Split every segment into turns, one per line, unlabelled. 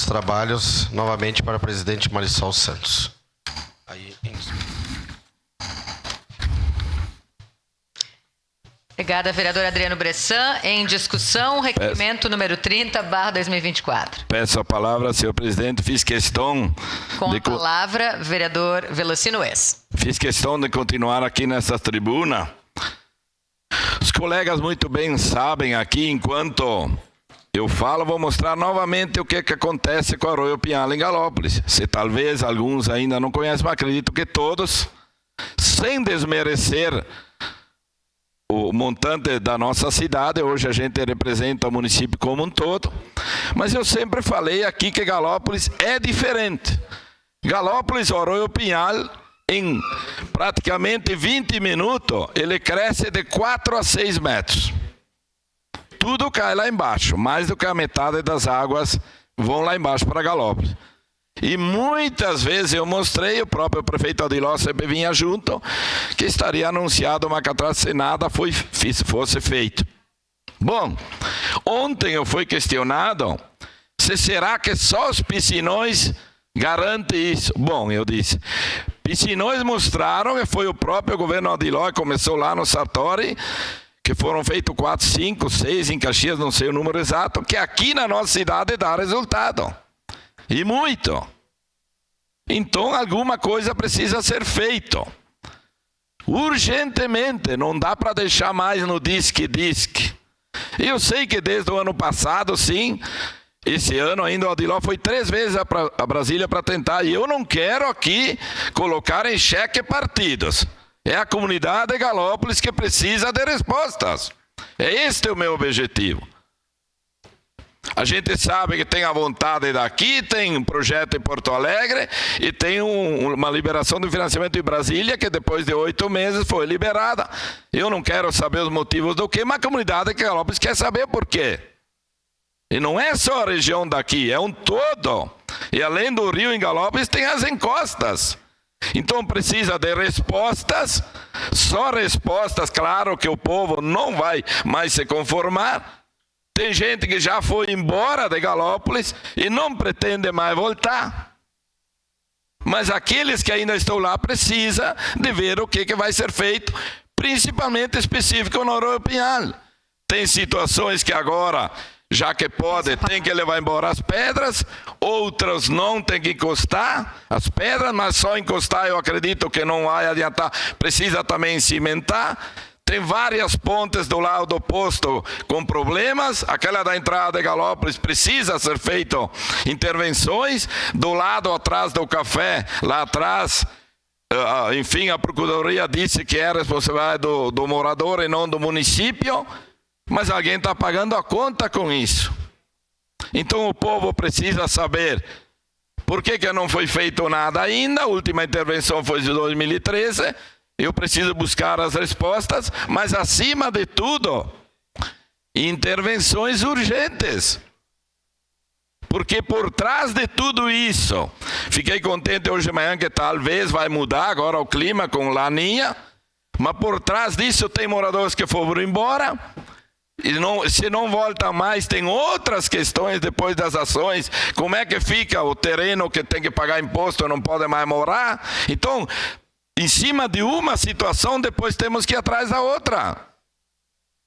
os trabalhos novamente para a presidente Marisol Santos.
Obrigada, vereador Adriano Bressan. Em discussão, requerimento número 30/2024.
Peço a palavra, senhor presidente. Fiz questão...
Com a palavra, vereador Velocino Ex.
Fiz questão de continuar aqui nessa tribuna. Os colegas muito bem sabem aqui, enquanto eu falo, vou mostrar novamente o que acontece com a Arroio Pinhal em Galópolis. Se talvez alguns ainda não conhecem, mas acredito que todos, sem desmerecer o montante da nossa cidade, hoje a gente representa o município como um todo, mas eu sempre falei aqui que Galópolis é diferente. Galópolis, Arroio Pinhal, em praticamente 20 minutos, ele cresce de 4 a 6 metros. Tudo cai lá embaixo, mais do que a metade das águas vão lá embaixo para Galópolis. E muitas vezes eu mostrei, o próprio prefeito Adiló sempre vinha junto, que estaria anunciado uma catástrofe se nada fosse feito. Bom, ontem eu fui questionado se será que só os piscinões garantem isso. Bom, eu disse, piscinões mostraram, que foi o próprio governo Adiló que começou lá no Sartori, que foram feitos 4, 5, 6 em Caxias, não sei o número exato, que aqui na nossa cidade dá resultado. E muito. Então alguma coisa precisa ser feita. Urgentemente, não dá para deixar mais no disque. Eu sei que desde o ano passado, sim, esse ano ainda o Adiló foi 3 vezes a Brasília para tentar, e eu não quero aqui colocar em xeque partidos. É a comunidade de Galópolis que precisa de respostas. Este é o meu objetivo. A gente sabe que tem a vontade daqui, tem um projeto em Porto Alegre e tem uma liberação do financiamento em Brasília que depois de 8 meses foi liberada. Eu não quero saber os motivos do quê, mas a comunidade de Galópolis quer saber por quê. E não é só a região daqui, é um todo. E além do rio em Galópolis tem as encostas. Então precisa de respostas, só respostas, claro que o povo não vai mais se conformar. Tem gente que já foi embora de Galópolis e não pretende mais voltar. Mas aqueles que ainda estão lá precisam de ver o que vai ser feito, principalmente específico no Arroio Pinhal. Tem situações que agora, já que pode, tem que levar embora as pedras, outras não tem que encostar as pedras, mas só encostar eu acredito que não vai adiantar, precisa também cimentar. Tem várias pontes do lado oposto com problemas. Aquela da entrada de Galópolis precisa ser feito intervenções. Do lado atrás do café, lá atrás, enfim, a Procuradoria disse que é responsabilidade do morador e não do município. Mas alguém está pagando a conta com isso. Então o povo precisa saber por que não foi feito nada ainda. A última intervenção foi de 2013. Eu preciso buscar as respostas, mas acima de tudo, intervenções urgentes. Porque por trás de tudo isso, fiquei contente hoje de manhã que talvez vai mudar agora o clima com laninha, mas por trás disso tem moradores que foram embora, e se não volta mais, tem outras questões depois das ações, como é que fica o terreno que tem que pagar imposto e não pode mais morar. Então, em cima de uma situação, depois temos que ir atrás da outra.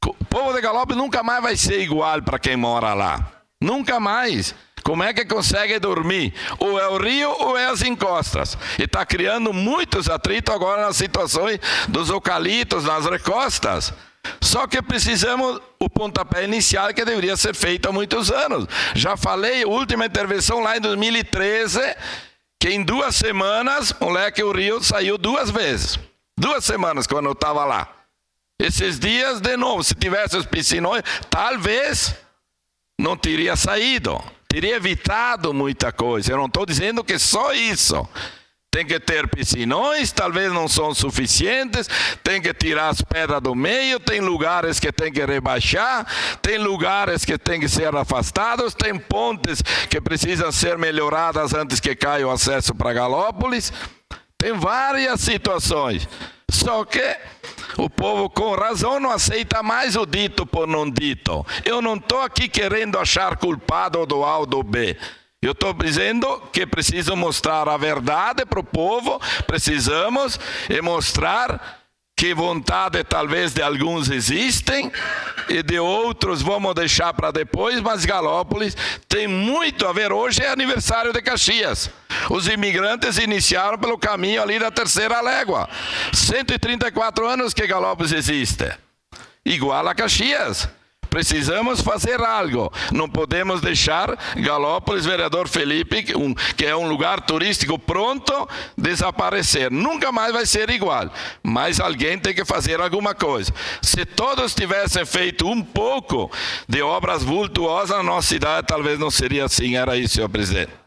O povo de Galópolis nunca mais vai ser igual para quem mora lá. Nunca mais. Como é que consegue dormir? Ou é o rio ou é as encostas. E está criando muitos atritos agora nas situações dos eucaliptos, nas recostas. Só que precisamos o pontapé inicial que deveria ser feito há muitos anos. Já falei, última intervenção lá em 2013... que em 2 semanas, moleque, o rio saiu 2 vezes. 2 semanas quando eu estava lá. Esses dias, de novo, se tivesse os piscinões, talvez não teria saído. Teria evitado muita coisa. Eu não estou dizendo que só isso. Tem que ter piscinões, talvez não são suficientes, tem que tirar as pedras do meio, tem lugares que tem que rebaixar, tem lugares que tem que ser afastados, tem pontes que precisam ser melhoradas antes que caia o acesso para Galópolis. Tem várias situações. Só que o povo com razão não aceita mais o dito por não dito. Eu não estou aqui querendo achar culpado do A ou do B. Eu estou dizendo que preciso mostrar a verdade para o povo, precisamos mostrar que vontade talvez de alguns existem e de outros vamos deixar para depois, mas Galópolis tem muito a ver. Hoje é aniversário de Caxias. Os imigrantes iniciaram pelo caminho ali da terceira légua. 134 anos que Galópolis existe. Igual a Caxias. Precisamos fazer algo. Não podemos deixar Galópolis, vereador Felipe, que é um lugar turístico pronto, desaparecer. Nunca mais vai ser igual. Mas alguém tem que fazer alguma coisa. Se todos tivessem feito um pouco de obras vultuosas na nossa cidade, talvez não seria assim. Era isso, senhor presidente.